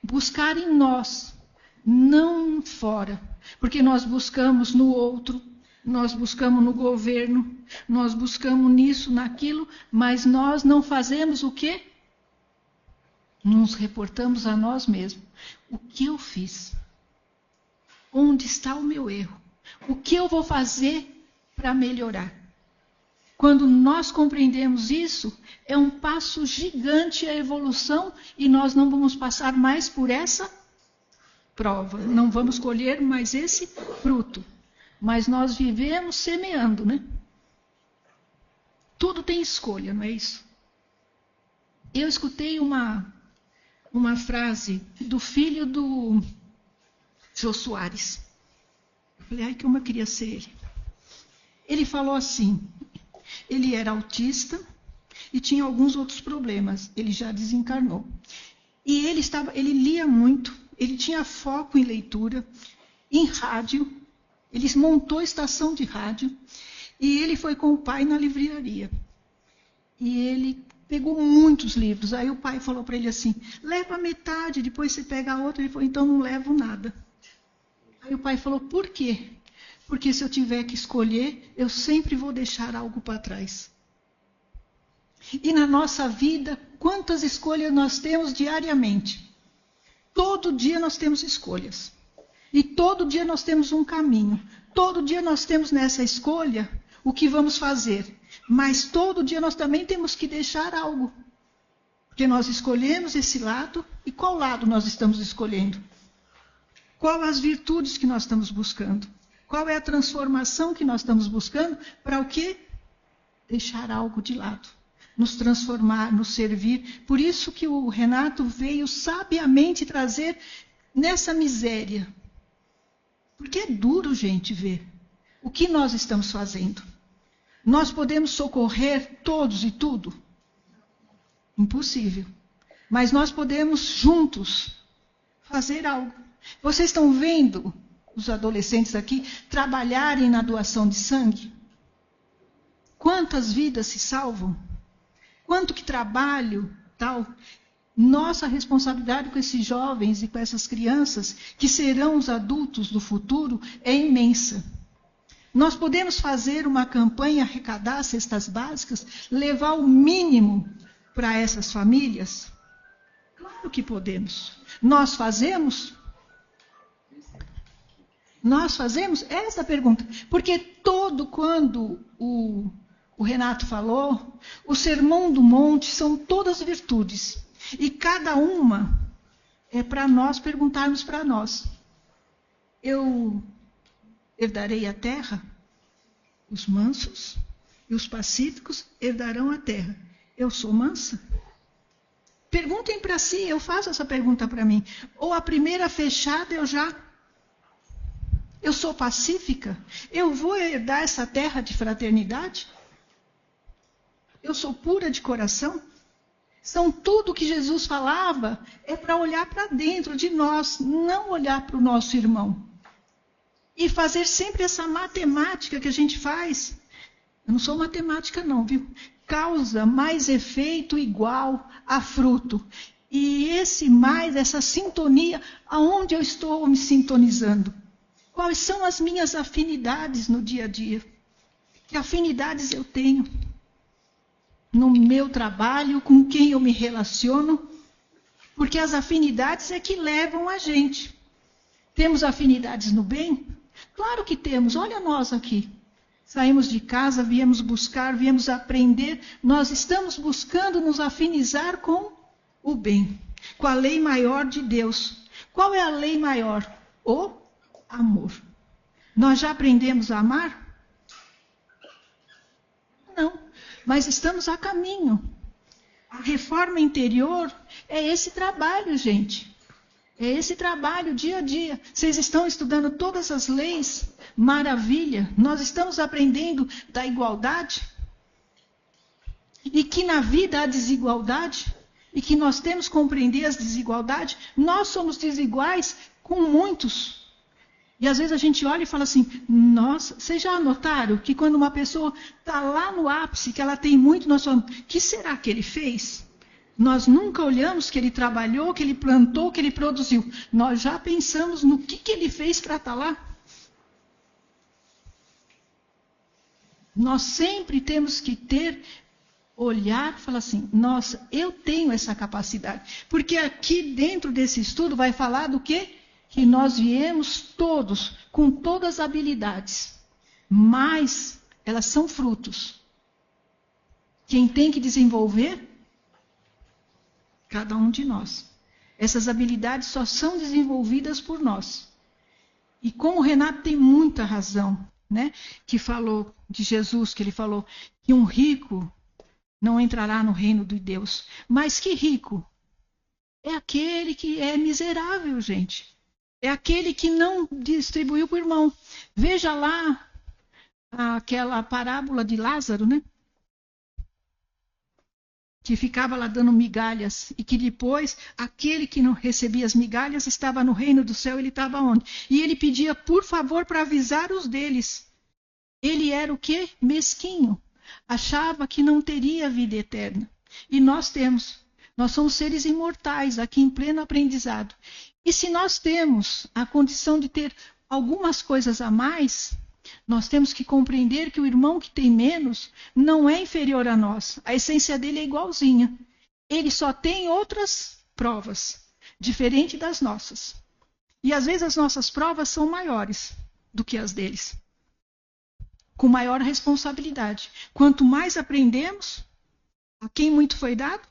Speaker 2: Buscar em nós, não fora. Porque nós buscamos no outro, nós buscamos no governo, nós buscamos nisso, naquilo, mas nós não fazemos o quê? Nos reportamos a nós mesmos. O que eu fiz? Onde está o meu erro? O que eu vou fazer para melhorar? Quando nós compreendemos isso, é um passo gigante a evolução e nós não vamos passar mais por essa prova. Não vamos colher mais esse fruto. Mas nós vivemos semeando, né? Tudo tem escolha, não é isso? Eu escutei uma frase do filho do Jô Soares. Eu falei, ai, como eu queria ser ele. Ele falou assim, ele era autista e tinha alguns outros problemas. Ele já desencarnou. E ele lia muito, ele tinha foco em leitura, em rádio. Ele montou estação de rádio e ele foi com o pai na livraria. E ele pegou muitos livros. Aí o pai falou para ele assim, leva metade, depois você pega a outra. Ele falou, então não levo nada. Aí o pai falou, por quê? Porque se eu tiver que escolher, eu sempre vou deixar algo para trás. E na nossa vida, quantas escolhas nós temos diariamente? Todo dia nós temos escolhas. E todo dia nós temos um caminho. Todo dia nós temos nessa escolha o que vamos fazer. Mas todo dia nós também temos que deixar algo. Porque nós escolhemos esse lado. E qual lado nós estamos escolhendo? Qual as virtudes que nós estamos buscando? Qual é a transformação que nós estamos buscando? Para o quê? Deixar algo de lado. Nos transformar, nos servir. Por isso que o Renato veio sabiamente trazer nessa miséria. Porque é duro, gente, ver o que nós estamos fazendo. Nós podemos socorrer todos e tudo? Impossível. Mas nós podemos, juntos, fazer algo. Vocês estão vendo os adolescentes aqui trabalharem na doação de sangue? Quantas vidas se salvam? Quanto que trabalho, tal? Nossa responsabilidade com esses jovens e com essas crianças, que serão os adultos do futuro, é imensa. Nós podemos fazer uma campanha, arrecadar cestas básicas, levar o mínimo para essas famílias? Claro que podemos. Nós fazemos? Nós fazemos? Essa é a pergunta. Porque quando o Renato falou, o Sermão do Monte são todas virtudes. E cada uma é para nós perguntarmos para nós. Eu herdarei a terra? Os mansos e os pacíficos herdarão a terra. Eu sou mansa? Perguntem para si, eu faço essa pergunta para mim. Ou a primeira fechada eu sou pacífica? Eu vou herdar essa terra de fraternidade? Eu sou pura de coração? São tudo que Jesus falava é para olhar para dentro de nós, não olhar para o nosso irmão. E fazer sempre essa matemática que a gente faz. Eu não sou matemática não, viu? Causa mais efeito igual a fruto. E essa sintonia, aonde eu estou me sintonizando? Quais são as minhas afinidades no dia a dia? Que afinidades eu tenho? No meu trabalho, com quem eu me relaciono, porque as afinidades é que levam a gente. Temos afinidades no bem? Claro que temos, olha nós aqui. Saímos de casa, viemos buscar, viemos aprender. Nós estamos buscando nos afinizar com o bem, com a lei maior de Deus. Qual é a lei maior? O amor. Nós já aprendemos a amar? Não, mas estamos a caminho. A reforma interior é esse trabalho, gente. É esse trabalho dia a dia. Vocês estão estudando todas as leis? Maravilha. Nós estamos aprendendo da igualdade. E que na vida há desigualdade. E que nós temos que compreender as desigualdades. Nós somos desiguais com muitos. E às vezes a gente olha e fala assim, nossa, vocês já notaram que quando uma pessoa está lá no ápice, que ela tem muito, nós falamos, o que será que ele fez? Nós nunca olhamos que ele trabalhou, que ele plantou, que ele produziu. Nós já pensamos no que ele fez para estar lá. Nós sempre temos que olhar e falar assim, nossa, eu tenho essa capacidade. Porque aqui dentro desse estudo vai falar do quê? Que nós viemos todos com todas as habilidades. Mas elas são frutos. Quem tem que desenvolver? Cada um de nós. Essas habilidades só são desenvolvidas por nós. E como o Renato tem muita razão, né? Que falou de Jesus, que ele falou que um rico não entrará no reino de Deus. Mas que rico? É aquele que é miserável, gente. É aquele que não distribuiu para o irmão. Veja lá aquela parábola de Lázaro, né? Que ficava lá dando migalhas, e que depois, aquele que não recebia as migalhas, estava no reino do céu, ele estava onde? E ele pedia, por favor, para avisar os deles. Ele era o quê? Mesquinho. Achava que não teria vida eterna. E nós temos. Nós somos seres imortais, aqui em pleno aprendizado. E se nós temos a condição de ter algumas coisas a mais, nós temos que compreender que o irmão que tem menos não é inferior a nós. A essência dele é igualzinha. Ele só tem outras provas, diferente das nossas. E às vezes as nossas provas são maiores do que as deles. Com maior responsabilidade. Quanto mais aprendemos, a quem muito foi dado?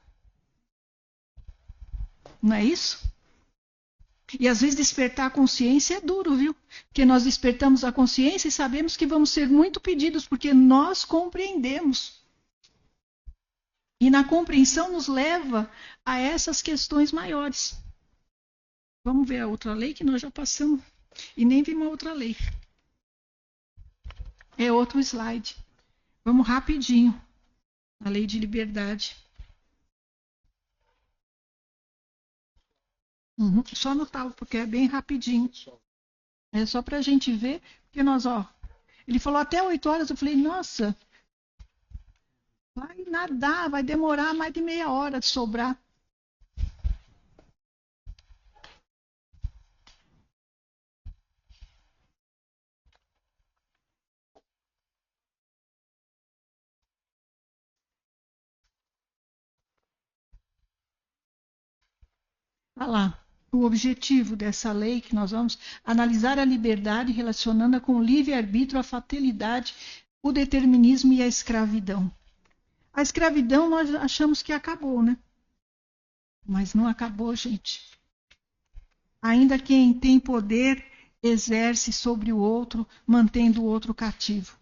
Speaker 2: Não é isso? E às vezes despertar a consciência é duro, viu? Porque nós despertamos a consciência e sabemos que vamos ser muito pedidos, porque nós compreendemos. E na compreensão nos leva a essas questões maiores. Vamos ver a outra lei que nós já passamos. E nem vimos a outra lei. É outro slide. Vamos rapidinho. A lei de liberdade. Só no talo, porque é bem rapidinho. É só para a gente ver, porque nós, ele falou até 8 horas, eu falei, nossa, vai nadar, vai demorar mais de meia hora de sobrar. Olha lá. O objetivo dessa lei que nós vamos analisar a liberdade relacionando-a com o livre-arbítrio, a fatalidade, o determinismo e a escravidão. A escravidão nós achamos que acabou, né? Mas não acabou, gente. Ainda quem tem poder exerce sobre o outro, mantendo o outro cativo.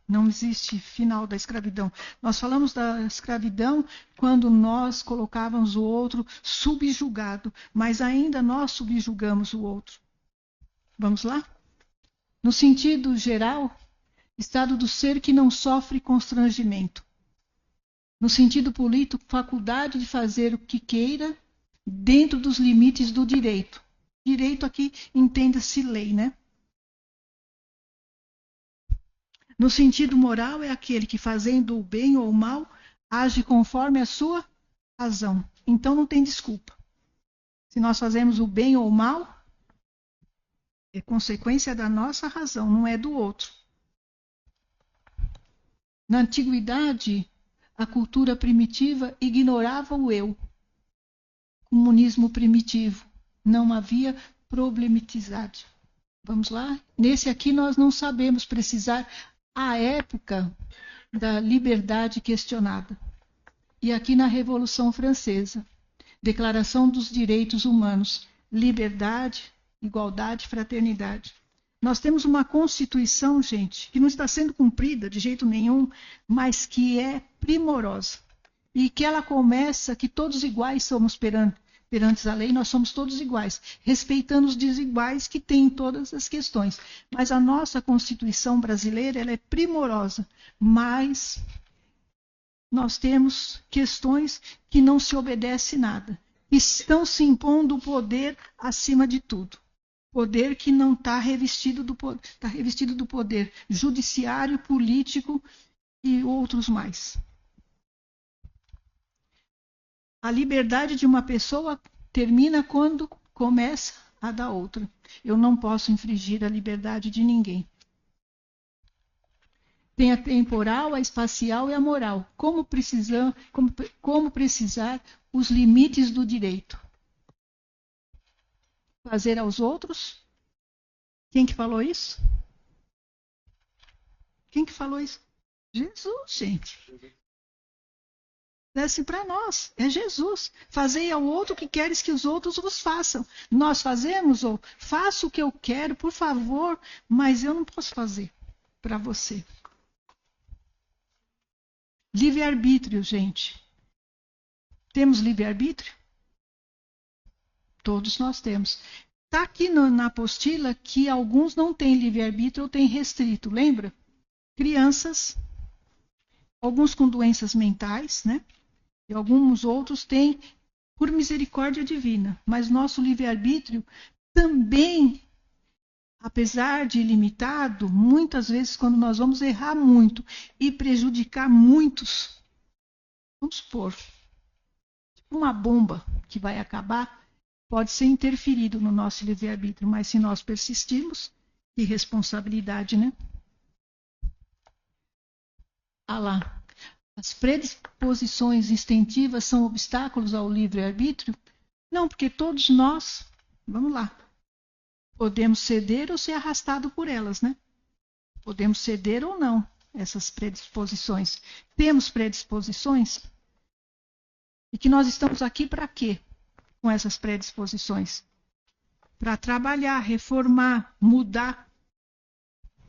Speaker 2: Não existe final da escravidão. Nós falamos da escravidão quando nós colocávamos o outro subjugado, mas ainda nós subjugamos o outro. Vamos lá? No sentido geral, estado do ser que não sofre constrangimento. No sentido político, faculdade de fazer o que queira dentro dos limites do direito. Direito aqui entenda-se lei, né? No sentido moral, é aquele que, fazendo o bem ou o mal, age conforme a sua razão. Então não tem desculpa. Se nós fazemos o bem ou o mal, é consequência da nossa razão, não é do outro. Na antiguidade, a cultura primitiva ignorava o eu. Comunismo primitivo. Não havia problematizado. Vamos lá? Nesse aqui nós não sabemos precisar a época da liberdade questionada. E aqui na Revolução Francesa, Declaração dos Direitos Humanos, liberdade, igualdade, fraternidade. Nós temos uma Constituição, gente, que não está sendo cumprida de jeito nenhum, mas que é primorosa. E que ela começa que todos iguais somos perante a lei, nós somos todos iguais, respeitando os desiguais que tem em todas as questões. Mas a nossa Constituição brasileira, ela é primorosa, mas nós temos questões que não se obedece nada. Estão se impondo o poder acima de tudo. Poder que não está revestido do poder judiciário, político e outros mais. A liberdade de uma pessoa termina quando começa a da outra. Eu não posso infringir a liberdade de ninguém. Tem a temporal, a espacial e a moral. Como precisar os limites do direito. Fazer aos outros? Quem que falou isso? Quem que falou isso? Jesus, gente. Desce para nós, é Jesus. Fazei ao outro o que queres que os outros vos façam. Nós fazemos, ou faço o que eu quero, por favor, mas eu não posso fazer para você. Livre-arbítrio, gente. Temos livre-arbítrio? Todos nós temos. Está aqui na apostila que alguns não têm livre-arbítrio ou têm restrito, lembra? Crianças, alguns com doenças mentais, né? E alguns outros têm por misericórdia divina. Mas nosso livre-arbítrio também, apesar de ilimitado, muitas vezes quando nós vamos errar muito e prejudicar muitos, vamos supor, uma bomba que vai acabar, pode ser interferido no nosso livre-arbítrio, mas se nós persistirmos, que responsabilidade, né? Ah lá. As predisposições instintivas são obstáculos ao livre-arbítrio? Não, porque todos nós, vamos lá, podemos ceder ou ser arrastado por elas, né? Podemos ceder ou não essas predisposições. Temos predisposições? E que nós estamos aqui para quê? Com essas predisposições? Para trabalhar, reformar, mudar.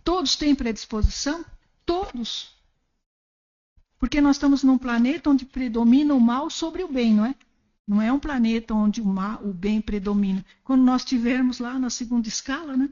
Speaker 2: Todos têm predisposição? Todos. Porque nós estamos num planeta onde predomina o mal sobre o bem, não é? Não é um planeta onde o bem predomina. Quando nós estivermos lá na segunda escala, né?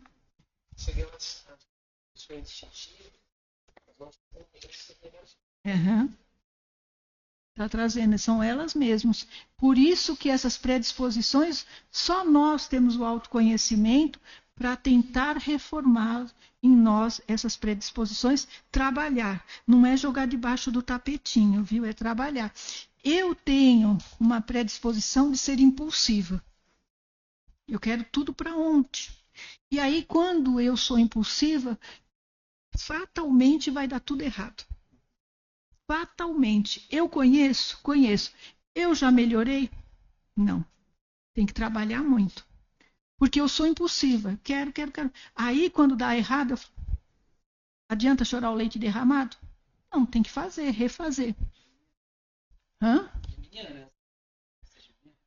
Speaker 2: Está trazendo, são elas mesmas. Por isso que essas predisposições, só nós temos o autoconhecimento para tentar reformar em nós essas predisposições, trabalhar. Não é jogar debaixo do tapetinho, viu? É trabalhar. Eu tenho uma predisposição de ser impulsiva. Eu quero tudo para ontem. E aí, quando eu sou impulsiva, fatalmente vai dar tudo errado. Fatalmente. Eu conheço. Eu já melhorei? Não. Tem que trabalhar muito. Porque eu sou impulsiva. Quero. Aí, quando dá errado, adianta chorar o leite derramado? Não, tem que fazer, refazer. Hã?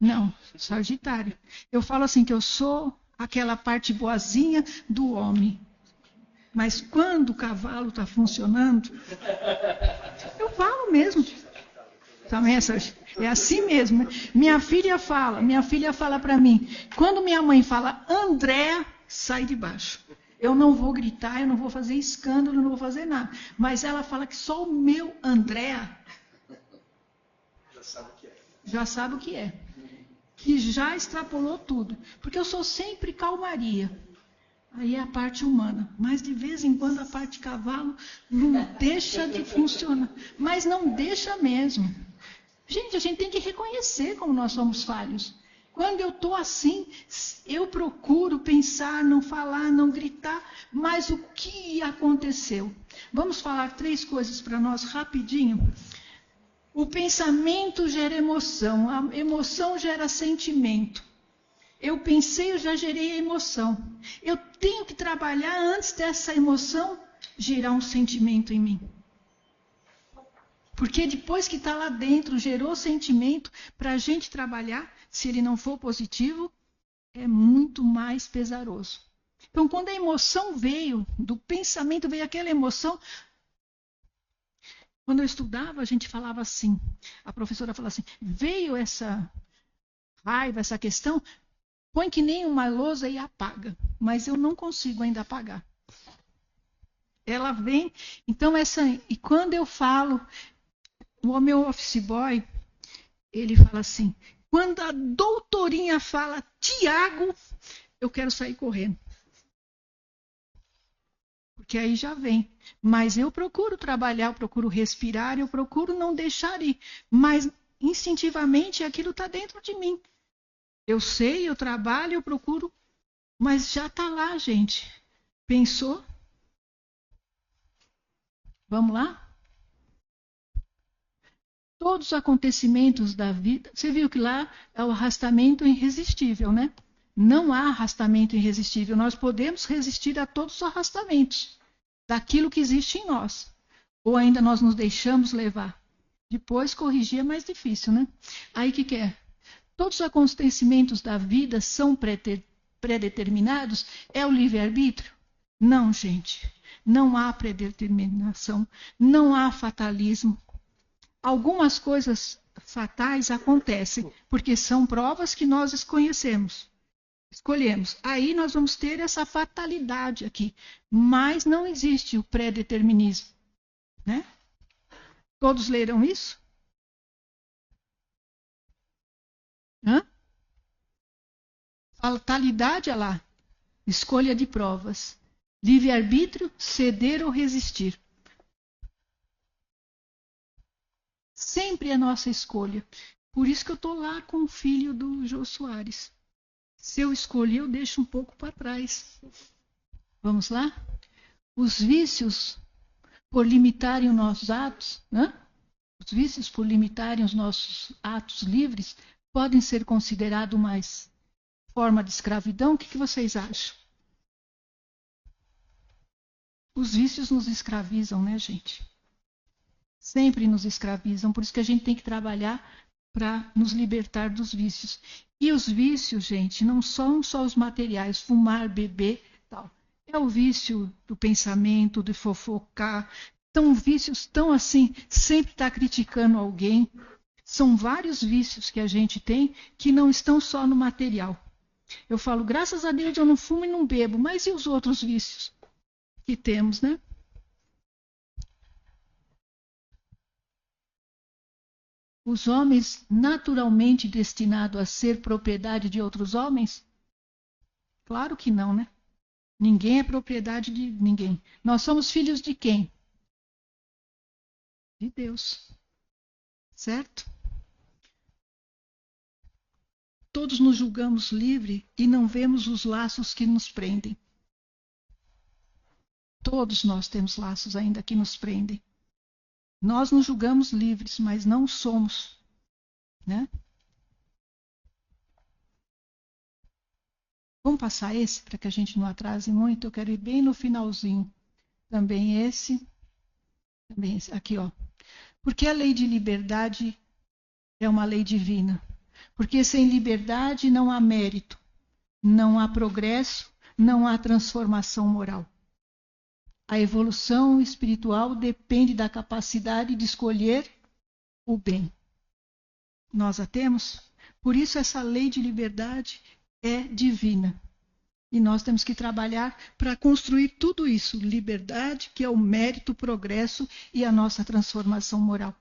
Speaker 2: Não, Sagitário. Eu falo assim que eu sou aquela parte boazinha do homem. Mas quando o cavalo está funcionando, eu falo mesmo. Também é assim mesmo. Minha filha fala para mim, quando minha mãe fala Andréa, sai de baixo. Eu não vou gritar, eu não vou fazer escândalo, eu não vou fazer nada. Mas ela fala que só o meu Andréa já sabe o que é. Que já extrapolou tudo. Porque eu sou sempre calmaria. Aí é a parte humana. Mas de vez em quando a parte cavalo não deixa de funcionar. Mas não deixa mesmo. Gente, a gente tem que reconhecer como nós somos falhos. Quando eu estou assim, eu procuro pensar, não falar, não gritar. Mas o que aconteceu? Vamos falar 3 coisas para nós rapidinho. O pensamento gera emoção. A emoção gera sentimento. Eu pensei, eu já gerei a emoção. Eu tenho que trabalhar antes dessa emoção gerar um sentimento em mim. Porque depois que está lá dentro, gerou sentimento, para a gente trabalhar, se ele não for positivo, é muito mais pesaroso. Então, quando a emoção veio, do pensamento veio aquela emoção. Quando eu estudava, a gente falava assim, a professora falava assim, veio essa raiva, essa questão, põe que nem uma lousa e apaga. Mas eu não consigo ainda apagar. Ela vem, então e quando eu falo, o meu office boy, ele fala assim, quando a doutorinha fala Tiago, eu quero sair correndo. Porque aí já vem. Mas eu procuro trabalhar, eu procuro respirar, eu procuro não deixar ir. Mas instintivamente aquilo está dentro de mim. Eu sei, eu trabalho, eu procuro, mas já está lá, gente. Pensou? Vamos lá? Todos os acontecimentos da vida, você viu que lá é o arrastamento irresistível, né? Não há arrastamento irresistível. Nós podemos resistir a todos os arrastamentos daquilo que existe em nós. Ou ainda nós nos deixamos levar. Depois corrigir é mais difícil, né? Aí o que é? Todos os acontecimentos da vida são predeterminados? É o livre-arbítrio? Não, gente. Não há predeterminação. Não há fatalismo. Algumas coisas fatais acontecem, porque são provas que nós escolhemos. Aí nós vamos ter essa fatalidade aqui. Mas não existe o pré-determinismo. Né? Todos leram isso? Hã? Fatalidade, olha lá. Escolha de provas. Livre-arbítrio, ceder ou resistir. Sempre é nossa escolha. Por isso que eu estou lá com o filho do Jô Soares. Se eu escolher, eu deixo um pouco para trás. Vamos lá? Os vícios, por limitarem os nossos atos, né? Os vícios, por limitarem os nossos atos livres, podem ser considerados uma forma de escravidão? O que vocês acham? Os vícios nos escravizam, né, gente? Sempre nos escravizam, por isso que a gente tem que trabalhar para nos libertar dos vícios. E os vícios, gente, não são só os materiais, fumar, beber, tal. É o vício do pensamento, de fofocar. São vícios tão assim, sempre está criticando alguém. São vários vícios que a gente tem que não estão só no material. Eu falo, graças a Deus eu não fumo e não bebo, mas e os outros vícios que temos, né? Os homens naturalmente destinados a ser propriedade de outros homens? Claro que não, né? Ninguém é propriedade de ninguém. Nós somos filhos de quem? De Deus. Certo? Todos nos julgamos livres e não vemos os laços que nos prendem. Todos nós temos laços ainda que nos prendem. Nós nos julgamos livres, mas não somos, né? Vamos passar esse para que a gente não atrase muito. Eu quero ir bem no finalzinho. Também esse. Aqui, ó. Porque a lei de liberdade é uma lei divina. Porque sem liberdade não há mérito, não há progresso, não há transformação moral. A evolução espiritual depende da capacidade de escolher o bem. Nós a temos? Por isso essa lei de liberdade é divina. E nós temos que trabalhar para construir tudo isso. Liberdade, que é o mérito, o progresso e a nossa transformação moral.